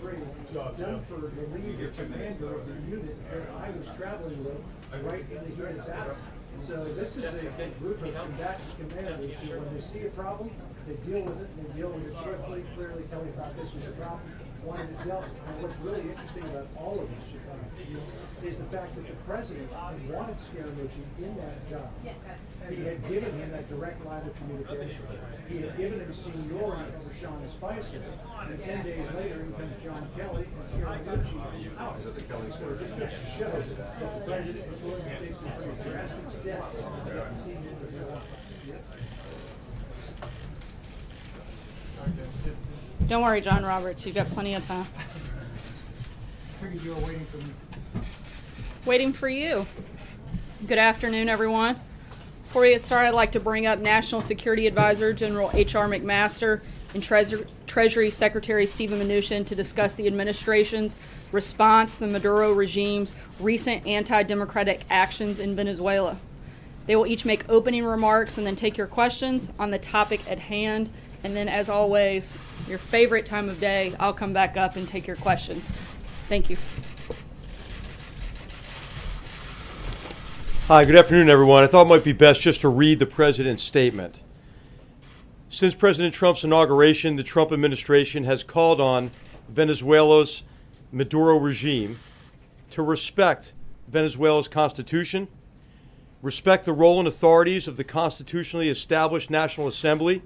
done for the lead commander of the unit that I was traveling with right in the heat of battle. So this is a group of combatant commanders who, when they see a problem, they deal with it, and they deal with it swiftly, clearly. Kelly thought this was a problem, wanted it dealt with. And what's really interesting about all of this is the fact that the president wanted Scaramucci in that job. He had given him that direct line of communication. He had given him seniority over Sean Spicer. And 10 days later, in comes John Kelly, and Scaramucci is out. So this just shows that the president is willing to take some pretty drastic steps. Don't worry, John Roberts. You've got plenty of time. I figured you were waiting for me. Waiting for you. Good afternoon, everyone. Before we get started, I'd like to bring up National Security Advisor General H.R. McMaster and Treasury Secretary Stephen Mnuchin to discuss the administration's response to the Maduro regime's recent anti-democratic actions in Venezuela. They will each make opening remarks and then take your questions on the topic at hand. And then, as always, your favorite time of day, I'll come back up and take your questions. Thank you. Hi, good afternoon, everyone. I thought it might be best just to read the president's statement. Since President Trump's inauguration, the Trump administration has called on Venezuela's Maduro regime to respect Venezuela's constitution, respect the role and authorities of the constitutionally established National Assembly,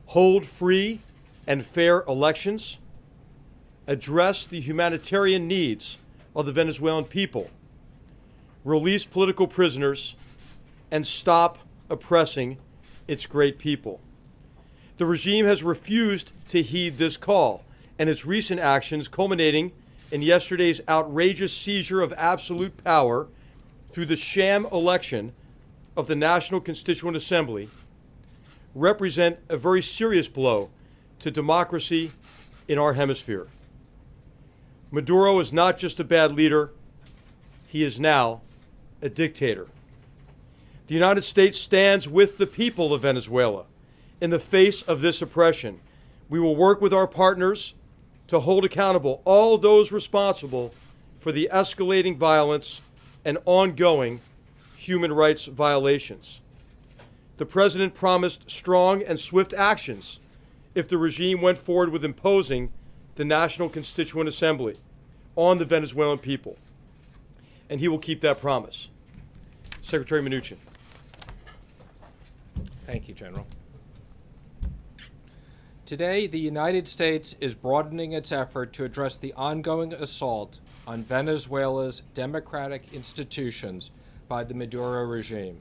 hold free and fair elections, address the humanitarian needs of the Venezuelan people, release political prisoners, and stop oppressing its great people. The regime has refused to heed this call, and its recent actions, culminating in yesterday's outrageous seizure of absolute power through the sham election of the National Constituent Assembly, represent a very serious blow to democracy in our hemisphere. Maduro is not just a bad leader, he is now a dictator. The United States stands with the people of Venezuela in the face of this oppression. We will work with our partners to hold accountable all those responsible for the escalating violence and ongoing human rights violations. The president promised strong and swift actions if the regime went forward with imposing the National Constituent Assembly on the Venezuelan people. And he will keep that promise. Secretary Mnuchin. Thank you, General. Today, the United States is broadening its effort to address the ongoing assault on Venezuela's democratic institutions by the Maduro regime.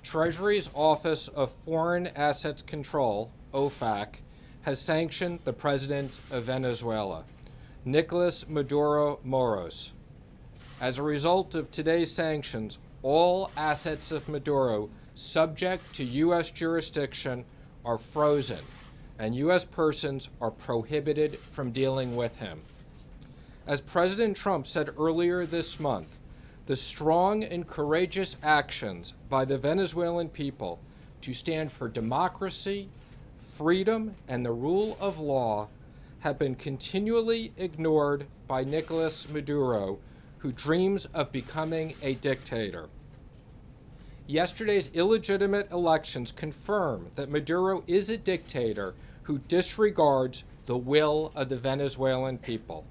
Treasury's Office of Foreign Assets Control, OFAC, has sanctioned the president of Venezuela, Nicolas Maduro Moros. As a result of today's sanctions, all assets of Maduro subject to U.S. jurisdiction are frozen, and U.S. persons are prohibited from dealing with him. As President Trump said earlier this month, the strong and courageous actions by the Venezuelan people to stand for democracy, freedom, and the rule of law have been continually ignored by Nicolas Maduro, who dreams of becoming a dictator. Yesterday's illegitimate elections confirm that Maduro is a dictator who disregards the will of the Venezuelan people.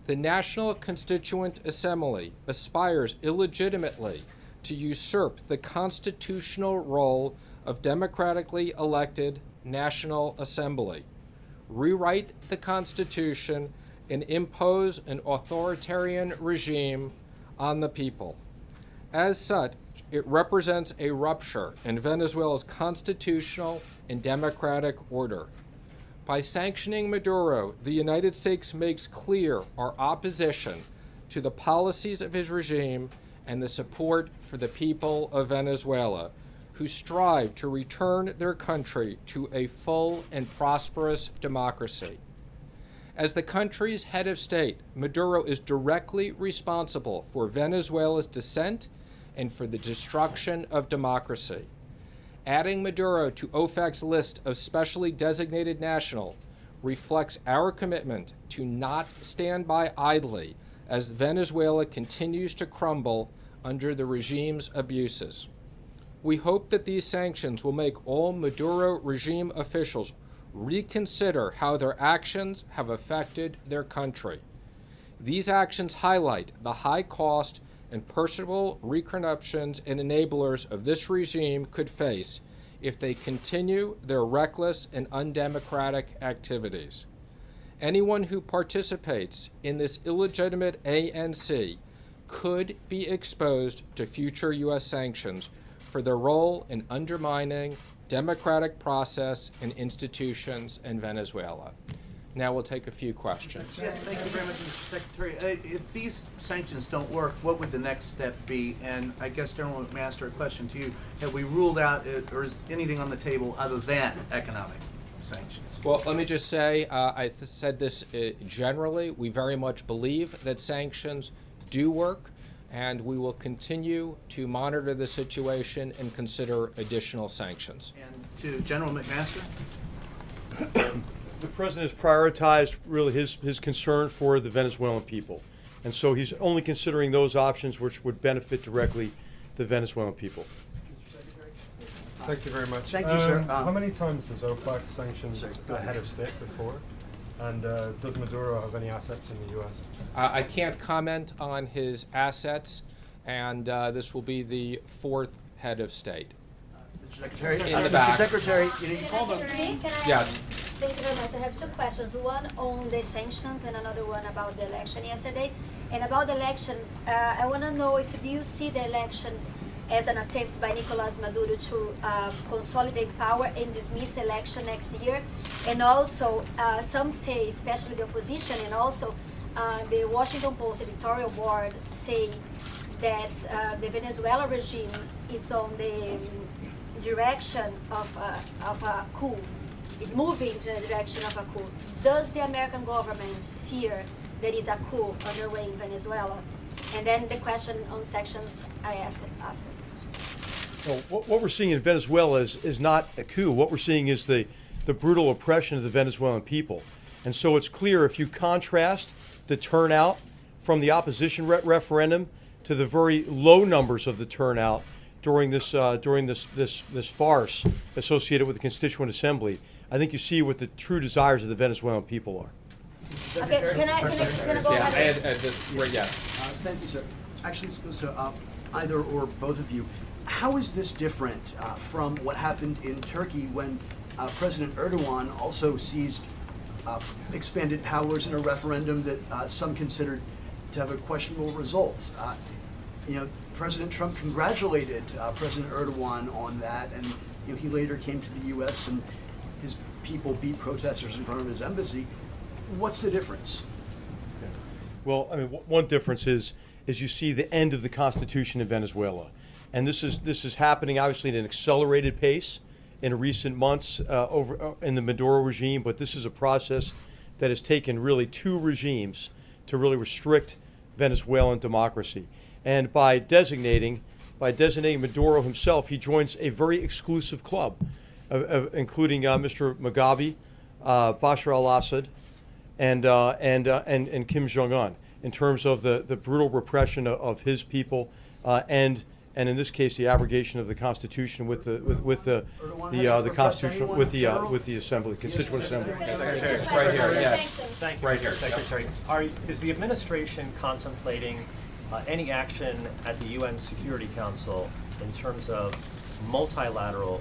The National Constituent Assembly aspires illegitimately to usurp the constitutional role of democratically elected National Assembly, rewrite the Constitution, and impose an authoritarian regime on the people. As such, it represents a rupture in Venezuela's constitutional and democratic order. By sanctioning Maduro, the United States makes clear our opposition to the policies of his regime and the support for the people of Venezuela, who strive to return their country to a full and prosperous democracy. As the country's head of state, Maduro is directly responsible for Venezuela's descent and for the destruction of democracy. Adding Maduro to OFAC's list of specially designated nationals reflects our commitment to not stand by idly as Venezuela continues to crumble under the regime's abuses. We hope that these sanctions will make all Maduro regime officials reconsider how their actions have affected their country. These actions highlight the high cost and personal repercussions and enablers of this regime could face if they continue their reckless and undemocratic activities. Anyone who participates in this illegitimate ANC could be exposed to future U.S. sanctions for their role in undermining democratic process and institutions in Venezuela. Now we'll take a few questions. Yes, thank you very much, Mr. Secretary. If these sanctions don't work, what would the next step be? And I guess, General McMaster, a question to you. Have we ruled out, or is anything on the table other than economic sanctions? Well, let me just say, I said this generally, we very much believe that sanctions do work, and we will continue to monitor the situation and consider additional sanctions. And to General McMaster? The president has prioritized really his concern for the Venezuelan people. And so he's only considering those options which would benefit directly the Venezuelan people. Thank you very much. Thank you, sir. How many times has OPEC sanctioned a head of state before? And does Maduro have any assets in the U.S.? I can't comment on his assets, and this will be the fourth head of state. Mr. Secretary, In the back. Mr. Secretary, you called them. Yes. Thank you very much. I have two questions. One on the sanctions and another one about the election yesterday. And about the election, I want to know if you see the election as an attempt by Nicolas Maduro to consolidate power and dismiss election next year. And also, some say, especially the opposition, and also the Washington Post editorial board say that the Venezuela regime is on the direction of a coup, is moving to the direction of a coup. Does the American government fear there is a coup underway in Venezuela? And then the question on sanctions I asked after. Well, what we're seeing in Venezuela is not a coup. What we're seeing is the brutal oppression of the Venezuelan people. And so it's clear if you contrast the turnout from the opposition referendum to the very low numbers of the turnout during this farce associated with the Constituent Assembly, I think you see what the true desires of the Venezuelan people are. Okay, can I go Yeah, ahead? yes. Thank you, sir. Actually, this goes to either or both of you. How is this different from what happened in Turkey when President Erdogan also seized expanded powers in a referendum that some considered to have a questionable result? President Trump congratulated President Erdogan on that, and he later came to the U.S. and his people beat protesters in front of his embassy. What's the difference? Well, I mean, one difference is you see the end of the Constitution in Venezuela, and this is happening obviously at an accelerated pace in recent months in the Maduro regime. But this is a process that has taken really two regimes to really restrict Venezuelan democracy, and by designating Maduro himself, he joins a very exclusive club, including Mr. Mugabe, Bashar al-Assad, and Kim Jong-un, in terms of the brutal repression of his people, and in this case the abrogation of the Constitution with the Constitutional with the Assembly, Constituent Assembly. Right here, yes. Thank you, Right Mr. here. Secretary. Is the administration contemplating any action at the UN Security Council in terms of multilateral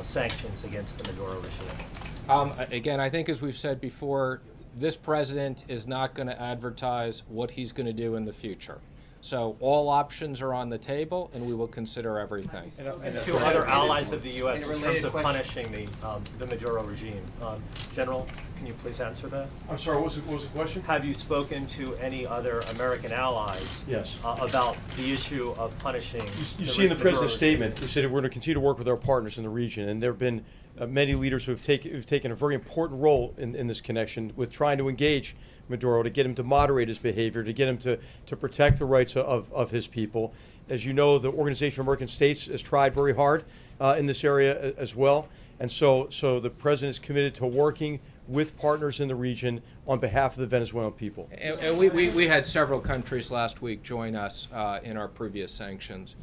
sanctions against the Maduro regime? Again, I think as we've said before, this president is not going to advertise what he's going to do in the future. So all options are on the table, and we will consider everything. And to other allies of the U.S. in terms of punishing the Maduro regime. General, can you please answer that? I'm sorry, what was the question? Have you spoken to any other American allies Yes. About the issue of punishing You see in the Maduro president's regime? statement, he said we're going to continue to work with our partners in the region, and there have been many leaders who've taken a very important role in this connection with trying to engage Maduro, to get him to moderate his behavior, to get him to protect the rights of his people. As you know, the Organization of American States has tried very hard in this area as well, and so the president is committed to working with partners in the region on behalf of the Venezuelan people. And we had several countries last week join us in our previous sanctions.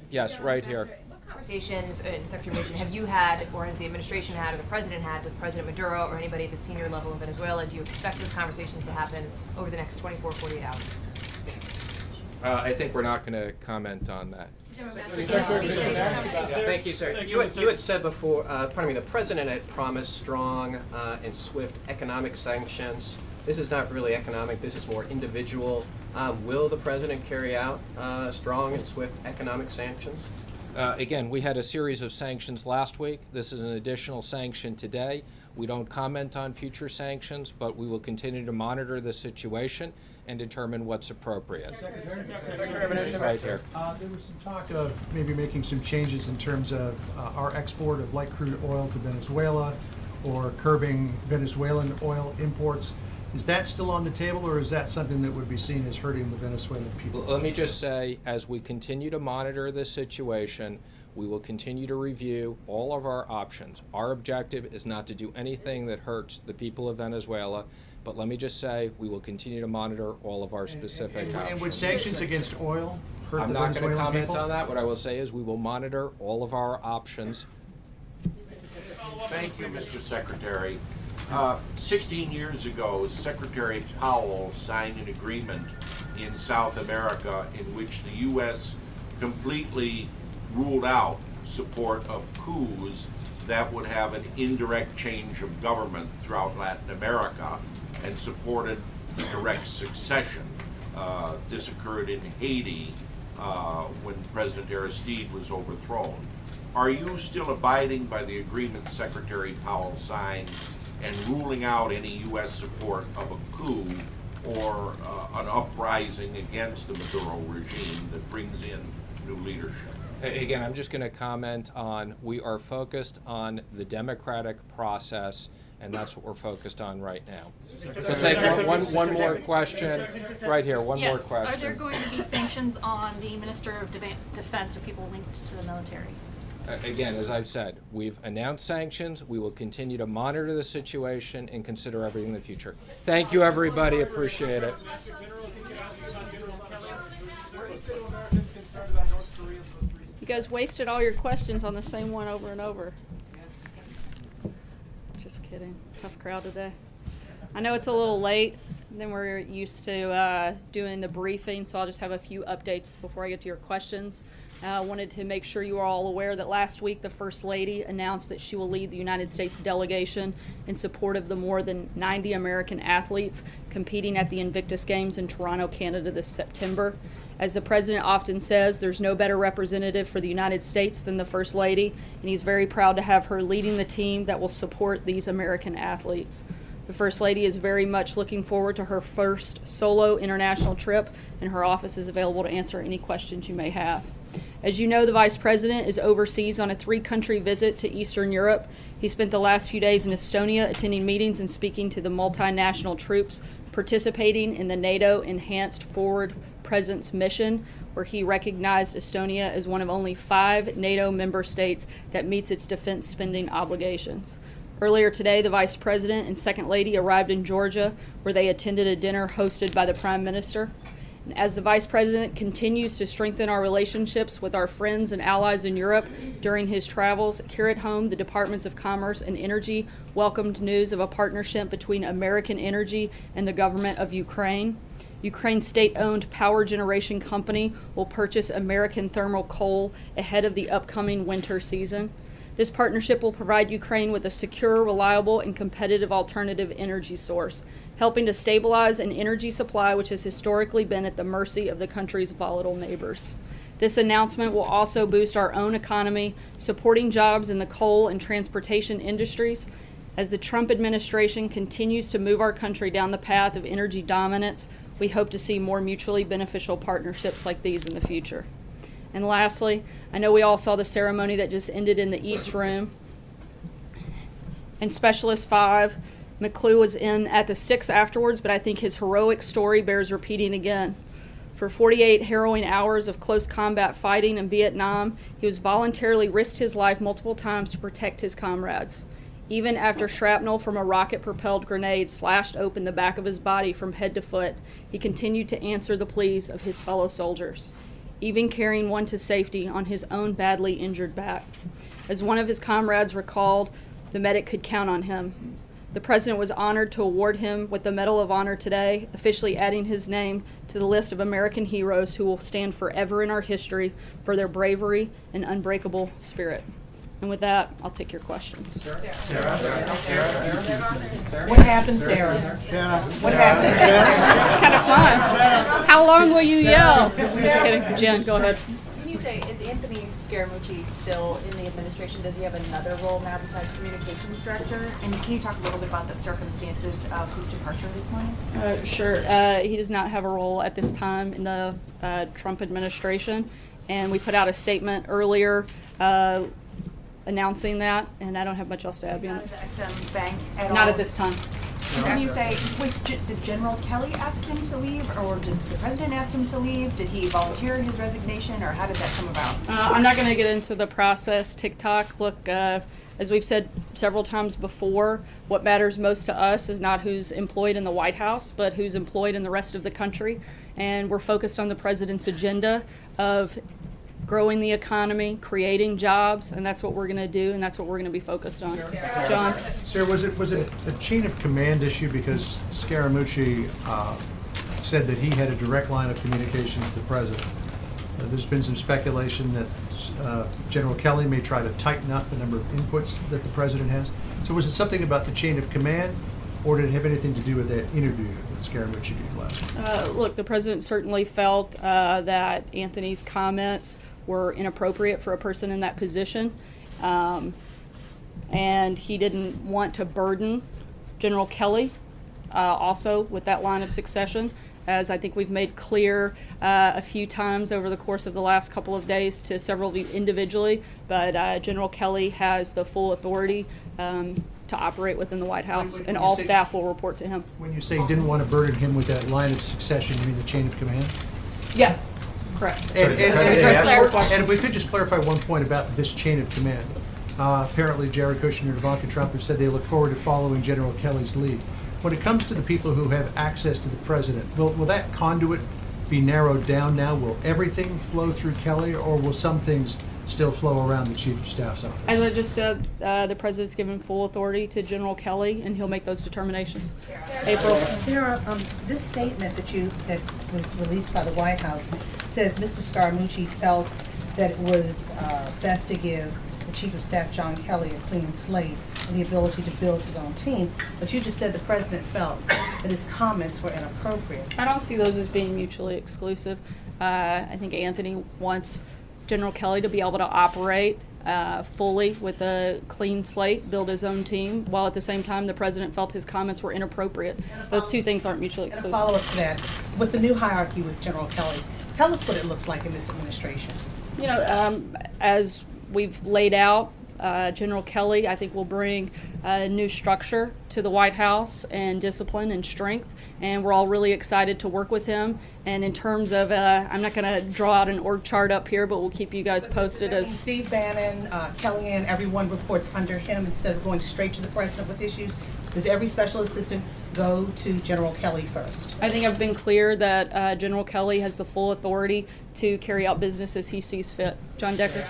Yes, right here. What conversations, Secretary Mnuchin, have you had, or has the administration had, or the president had with President Maduro or anybody at the senior level in Venezuela? Do you expect those conversations to happen over the next 24, 48 hours? I think we're not going to comment on that. Thank you, sir. You had said before, the president had promised strong and swift economic sanctions. This is not really economic, this is more individual. Will the president carry out strong and swift economic sanctions? Again, we had a series of sanctions last week. This is an additional sanction today. We don't comment on future sanctions, but we will continue to monitor the situation and determine what's appropriate. Right here. There was some talk of maybe making some changes in terms of our export of light crude oil to Venezuela or curbing Venezuelan oil imports. Is that still on the table, or is that something that would be seen as hurting the Venezuelan people? Let me just say, as we continue to monitor this situation, we will continue to review all of our options. Our objective is not to do anything that hurts the people of Venezuela, but let me just say, we will continue to monitor all of our specific options. And would sanctions against oil hurt I'm the not going to Venezuelan comment people? on that. What I will say is we will monitor all of our options. Thank you, Mr. Secretary. 16 years ago, Secretary Powell signed an agreement in South America in which the U.S. completely ruled out support of coups that would have an indirect change of government throughout Latin America and supported the direct succession. This occurred in Haiti when President Aristide was overthrown. Are you still abiding by the agreement Secretary Powell signed and ruling out any U.S. support of a coup or an uprising against the Maduro regime that brings in new leadership? Again, I'm just going to comment on, we are focused on the democratic process, and that's what we're focused on right now. So take one more question. Right here, one more question. Are there going to be sanctions on the Minister of Defense or people linked to the military? Again, as I've said, we've announced sanctions. We will continue to monitor the situation and consider everything in the future. Thank you, everybody. Appreciate it. You guys wasted all your questions on the same one over and over. Just kidding. Tough crowd today. I know it's a little late than we're used to doing the briefing, so I'll just have a few updates before I get to your questions. I wanted to make sure you are all aware that last week the First Lady announced that she will lead the United States delegation in support of the more than 90 American athletes competing at the Invictus Games in Toronto, Canada this September. As the President often says, there's no better representative for the United States than the First Lady, and he's very proud to have her leading the team that will support these American athletes. The First Lady is very much looking forward to her first solo international trip, and her office is available to answer any questions you may have. As you know, the Vice President is overseas on a 3-country visit to Eastern Europe. He spent the last few days in Estonia attending meetings and speaking to the multinational troops participating in the NATO Enhanced Forward Presence mission, where he recognized Estonia as one of only 5 NATO member states that meets its defense spending obligations. Earlier today, the Vice President and Second Lady arrived in Georgia, where they attended a dinner hosted by the Prime Minister. And as the Vice President continues to strengthen our relationships with our friends and allies in Europe during his travels, here at home, the Departments of Commerce and Energy welcomed news of a partnership between American Energy and the government of Ukraine. Ukraine's state-owned power generation company will purchase American thermal coal ahead of the upcoming winter season. This partnership will provide Ukraine with a secure, reliable, and competitive alternative energy source, helping to stabilize an energy supply which has historically been at the mercy of the country's volatile neighbors. This announcement will also boost our own economy, supporting jobs in the coal and transportation industries. As the Trump administration continues to move our country down the path of energy dominance, we hope to see more mutually beneficial partnerships like these in the future. And lastly, I know we all saw the ceremony that just ended in the East Room. And Specialist 5, McClue was in at the sticks afterwards, but I think his heroic story bears repeating again. For 48 harrowing hours of close combat fighting in Vietnam, he was voluntarily risked his life multiple times to protect his comrades. Even after shrapnel from a rocket-propelled grenade slashed open the back of his body from head to foot, he continued to answer the pleas of his fellow soldiers, even carrying one to safety on his own badly injured back. As one of his comrades recalled, the medic could count on him. The President was honored to award him with the Medal of Honor today, officially adding his name to the list of American heroes who will stand forever in our history for their bravery and unbreakable spirit. And with that, I'll take your questions. What happened, Sarah? What happened? It's kind of fun. How long will you yell? Just kidding. Jen, go ahead. Can you say, is Anthony Scaramucci still in the administration? Does he have another role now besides communications director? And can you talk a little bit about the circumstances of his departure this morning? Sure. He does not have a role at this time in the Trump administration. And we put out a statement earlier announcing that, and I don't have much else to add beyond Not that. at the XM Bank at all? Not at this time. Can you say, did General Kelly ask him to leave, or did the President ask him to leave? Did he volunteer his resignation, or how did that come about? I'm not going to get into the process. TikTok, look, as we've said several times before, what matters most to us is not who's employed in the White House, but who's employed in the rest of the country. And we're focused on the President's agenda of growing the economy, creating jobs, and that's what we're going to do, and that's what we're going to be focused on. John? Sarah, was it a chain of command issue because Scaramucci said that he had a direct line of communication with the president? There's been some speculation that General Kelly may try to tighten up the number of inputs that the president has. So was it something about the chain of command, or did it have anything to do with that interview that Scaramucci gave last? Look, the president certainly felt that Anthony's comments were inappropriate for a person in that position, and he didn't want to burden General Kelly also with that line of succession, as I think we've made clear a few times over the course of the last couple of days to several of you individually, but General Kelly has the full authority to operate within the White House, and all staff will report to him. When you say didn't want to burden him with that line of succession, you mean the chain of command? Yeah, correct. And if we could just clarify one point about this chain of command. Apparently Jared Kushner and Ivanka Trump have said they look forward to following General Kelly's lead. When it comes to the people who have access to the president, will that conduit be narrowed down now? Will everything flow through Kelly, or will some things still flow around the Chief of Staff's office? As I just said, the president's given full authority to General Kelly, and he'll make those determinations. April? Sarah, this statement that was released by the White House says Mr. Scaramucci felt that it was best to give the Chief of Staff, John Kelly, a clean slate and the ability to build his own team. But you just said the president felt that his comments were inappropriate. I don't see those as being mutually exclusive. I think Anthony wants General Kelly to be able to operate fully with a clean slate, build his own team, while at the same time the president felt his comments were inappropriate. Those two things aren't mutually And a exclusive. follow-up to that, with the new hierarchy with General Kelly, tell us what it looks like in this administration. You know, as we've laid out, General Kelly, I think, will bring a new structure to the White House and discipline and strength, and we're all really excited to work with him. And in terms of, I'm not going to draw out an org chart up here, but we'll keep you guys posted as Steve Bannon, Kellyanne, everyone reports under him instead of going straight to the president with issues. Does every special assistant go to General Kelly first? I think I've been clear that General Kelly has the full authority to carry out business as he sees fit. John Decker.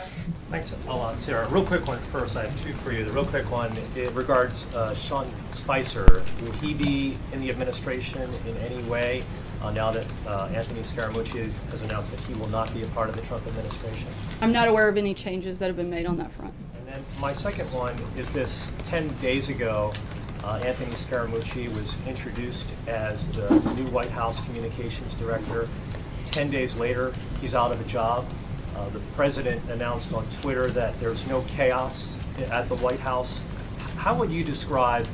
Thanks a lot, Sarah. Real quick one first. I have two for you. The real quick one, it regards Sean Spicer. Will he be in the administration in any way now that Anthony Scaramucci has announced that he will not be a part of the Trump administration? I'm not aware of any changes that have been made on that front. And then my second one is this: 10 days ago, Anthony Scaramucci was introduced as the new White House communications director. 10 days later, he's out of a job. The president announced on Twitter that there's no chaos at the White House. How would you describe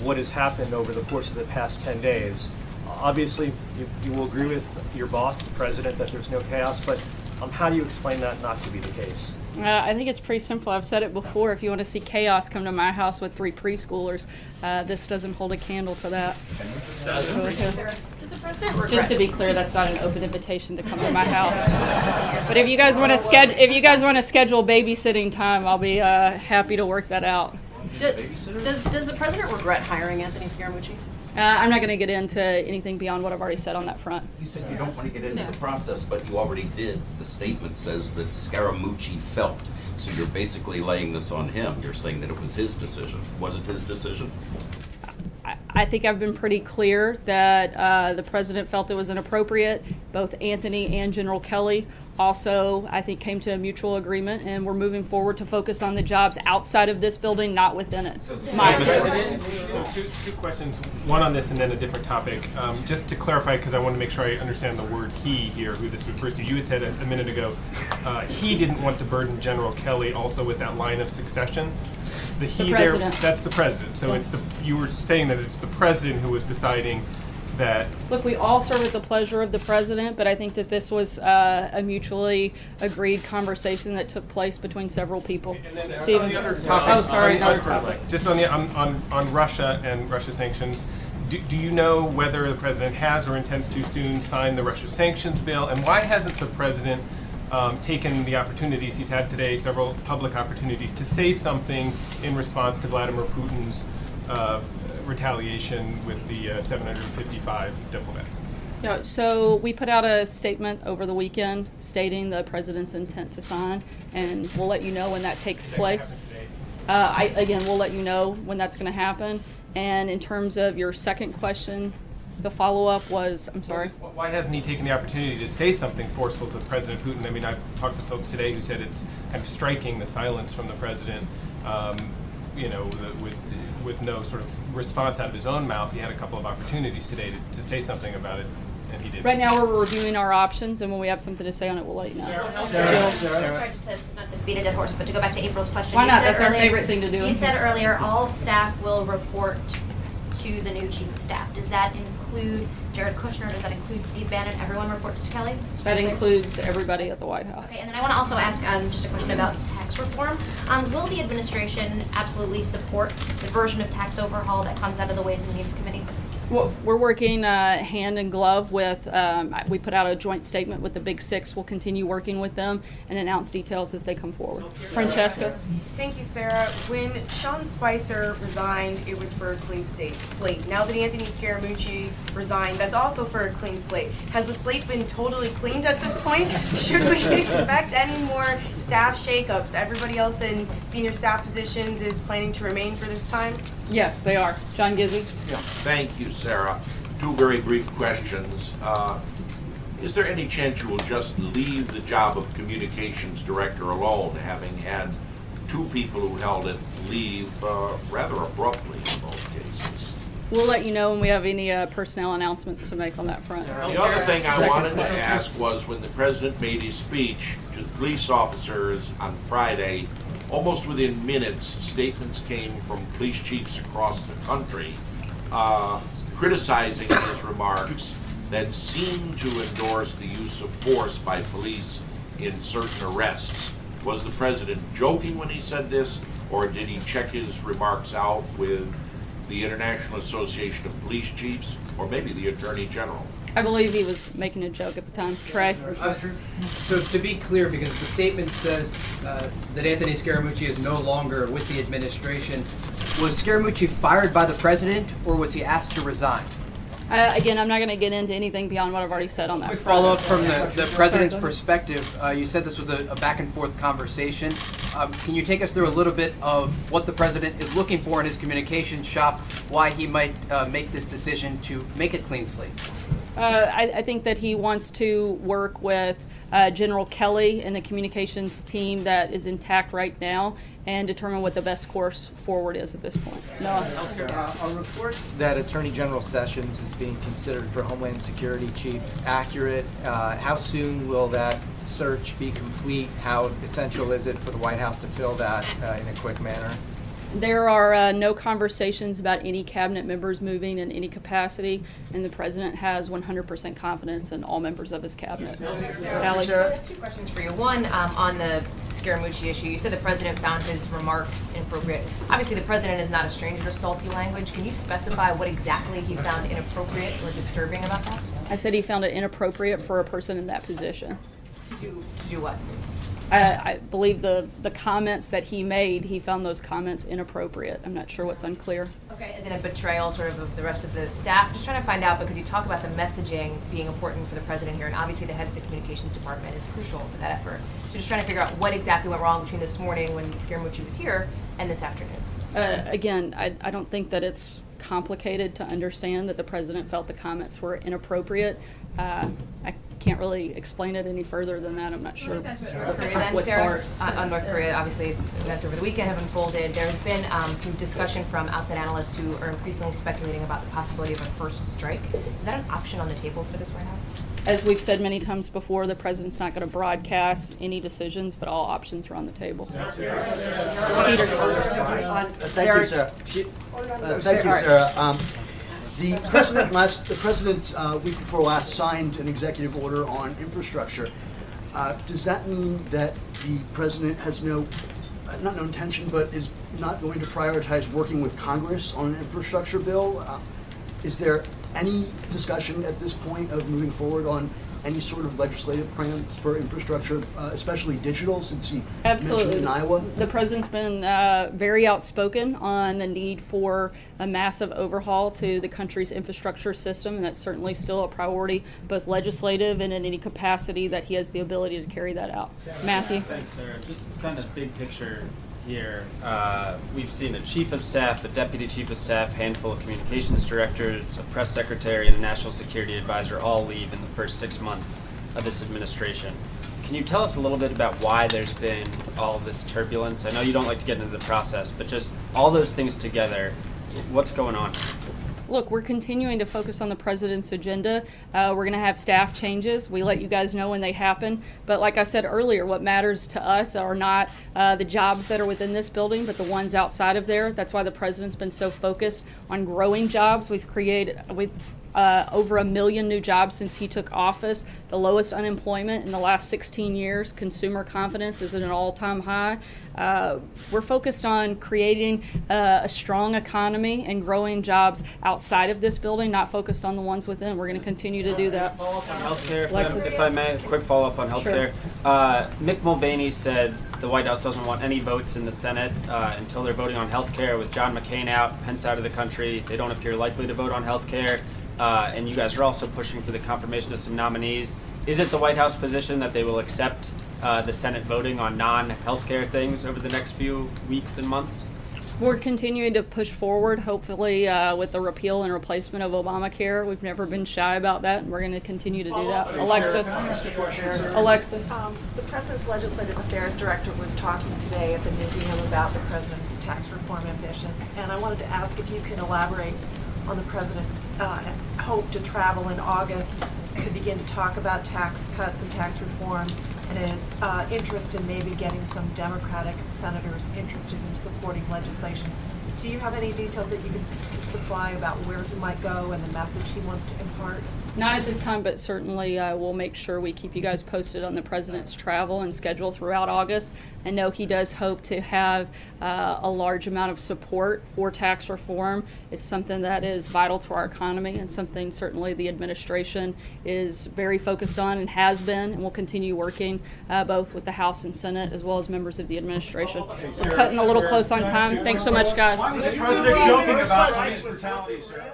what has happened over the course of the past 10 days? Obviously, you will agree with your boss, the president, that there's no chaos, but how do you explain that not to be the case? I think it's pretty simple. I've said it before. If you want to see chaos, come to my house with 3 preschoolers. This doesn't hold a candle to that. Does the president regret? Just to be clear, that's not an open invitation to come to my house. But if you guys want to schedule babysitting time, I'll be happy to work that out. Does the president regret hiring Anthony Scaramucci? I'm not going to get into anything beyond what I've already said on that front. You said you don't want to get into the process, but you already did. The statement says that Scaramucci felt. So you're basically laying this on him. You're saying that it was his decision. Was it his decision? I think I've been pretty clear that the president felt it was inappropriate. Both Anthony and General Kelly also, I think, came to a mutual agreement, and we're moving forward to focus on the jobs outside of this building, not within it. So two questions, one on this and then a different topic. Just to clarify, because I want to make sure I understand the word he here, who this refers to. You had said a minute ago, he didn't want to burden General Kelly also with that line of succession. The he there, that's the president. So it's you were saying that it's the president who was deciding that. Look, we all serve at the pleasure of the president, but I think that this was a mutually agreed conversation that took place between several people. On the other topic, another topic. Just on Russia and Russia sanctions. Do you know whether the president has or intends to soon sign the Russia sanctions bill? And why hasn't the president taken the opportunities he's had today, several public opportunities, to say something in response to Vladimir Putin's retaliation with the 755 diplomats? Yeah, so we put out a statement over the weekend stating the president's intent to sign, and we'll let you know when that takes place. We'll let you know when that's going to happen. And in terms of your second question, the follow-up was, I'm sorry? Why hasn't he taken the opportunity to say something forceful to President Putin? I mean, I've talked to folks today who said it's kind of striking, the silence from the president, with no sort of response out of his own mouth. He had a couple of opportunities today to say something about it, and he didn't. Right now we're reviewing our options, and when we have something to say on it, we'll let you know. Sorry, just not to beat a dead horse, but to go back to April's question. Why not? That's our favorite thing to do. You said earlier all staff will report to the new chief of staff. Does that include Jared Kushner? Does that include Steve Bannon? Everyone reports to Kelly? That includes everybody at the White House. Okay, and then I want to also ask just a question about tax reform. Will the administration absolutely support the version of tax overhaul that comes out of the Ways and Means Committee? Well, we're working hand in glove with, we put out a joint statement with the Big Six. We'll continue working with them and announce details as they come forward. Francesca? Thank you, Sarah. When Sean Spicer resigned, it was for a clean slate. Now that Anthony Scaramucci resigned, that's also for a clean slate. Has the slate been totally cleaned at this point? Should we expect any more staff shakeups? Everybody else in senior staff positions is planning to remain for this time? Yes, they are. John Gizzi? Yeah. Thank you, Sarah. Two very brief questions. Is there any chance you will just leave the job of communications director alone, having had two people who held it leave rather abruptly in both cases? We'll let you know when we have any personnel announcements to make on that front. The other thing I wanted to ask was when the president made his speech to the police officers on Friday, almost within minutes, statements came from police chiefs across the country criticizing his remarks that seemed to endorse the use of force by police in certain arrests. Was the president joking when he said this, or did he check his remarks out with the International Association of Police Chiefs, or maybe the Attorney General? I believe he was making a joke at the time. Trey? So to be clear, because the statement says that Anthony Scaramucci is no longer with the administration, was Scaramucci fired by the president, or was he asked to resign? Again, I'm not going to get into anything beyond what I've already said on that. Quick follow-up from the president's perspective. You said this was a back-and-forth conversation. Can you take us through a little bit of what the president is looking for in his communications shop, why he might make this decision to make a clean slate? I think that he wants to work with General Kelly and the communications team that is intact right now and determine what the best course forward is at this point. Are reports that Attorney General Sessions is being considered for Homeland Security Chief accurate? How soon will that search be complete? How essential is it for the White House to fill that in a quick manner? There are no conversations about any cabinet members moving in any capacity, and the president has 100% confidence in all members of his cabinet. Allie? Two questions for you. One, on the Scaramucci issue, you said the president found his remarks inappropriate. Obviously, the president is not a stranger to salty language. Can you specify what exactly he found inappropriate or disturbing about that? I said he found it inappropriate for a person in that position. To do what? I believe the comments that he made, he found those comments inappropriate. I'm not sure what's unclear. Okay, is it a betrayal sort of the rest of the staff? Just trying to find out, because you talk about the messaging being important for the president here, and obviously the head of the communications department is crucial to that effort. So just trying to figure out what exactly went wrong between this morning when Scaramucci was here and this afternoon. Again, I don't think that it's complicated to understand that the president felt the comments were inappropriate. I can't really explain it any further than that. I'm not sure what's hard. On North Korea, obviously, events over the weekend have unfolded. There's been some discussion from outside analysts who are increasingly speculating about the possibility of a first strike. Is that an option on the table for this White House? As we've said many times before, the president's not going to broadcast any decisions, but all options are on the table. Thank you, sir. Thank you, sir. The president week before last signed an executive order on infrastructure. Does that mean that the president has not no intention, but is not going to prioritize working with Congress on an infrastructure bill? Is there any discussion at this point of moving forward on any sort of legislative plans for infrastructure, especially digital, since he mentioned in Iowa? The president's been very outspoken on the need for a massive overhaul to the country's infrastructure system, and that's certainly still a priority, both legislative and in any capacity that he has the ability to carry that out. Matthew? Thanks, sir. Just kind of big picture here. We've seen a chief of staff, a deputy chief of staff, handful of communications directors, a press secretary, and a national security advisor all leave in the first 6 months of this administration. Can you tell us a little bit about why there's been all this turbulence? I know you don't like to get into the process, but just all those things together, what's going on? Look, we're continuing to focus on the president's agenda. We're going to have staff changes. We let you guys know when they happen. But like I said earlier, what matters to us are not the jobs that are within this building, but the ones outside of there. That's why the president's been so focused on growing jobs. We've created over 1 million new jobs since he took office, the lowest unemployment in the last 16 years. Consumer confidence is at an all-time high. We're focused on creating a strong economy and growing jobs outside of this building, not focused on the ones within. We're going to continue to do that. Healthcare, if I may, a quick follow-up on healthcare. Sure. Mick Mulvaney said the White House doesn't want any votes in the Senate until they're voting on healthcare. With John McCain out, Pence out of the country, they don't appear likely to vote on healthcare. And you guys are also pushing for the confirmation of some nominees. Is it the White House position that they will accept the Senate voting on non-healthcare things over the next few weeks and months? We're continuing to push forward, hopefully with the repeal and replacement of Obamacare. We've never been shy about that, and we're going to continue to do that. Alexis. The President's Legislative Affairs Director was talking today at the museum about the President's tax reform ambitions, and I wanted to ask if you can elaborate on the President's hope to travel in August to begin to talk about tax cuts and tax reform, and his interest in maybe getting some Democratic senators interested in supporting legislation. Do you have any details that you can supply about where he might go and the message he wants to impart? Not at this time, but certainly we'll make sure we keep you guys posted on the president's travel and schedule throughout August. I know he does hope to have a large amount of support for tax reform. It's something that is vital to our economy and something certainly the administration is very focused on and has been and will continue working both with the House and Senate as well as members of the administration. We're cutting a little close on time. Thanks so much, guys. Why was the president joking about police brutality, sir?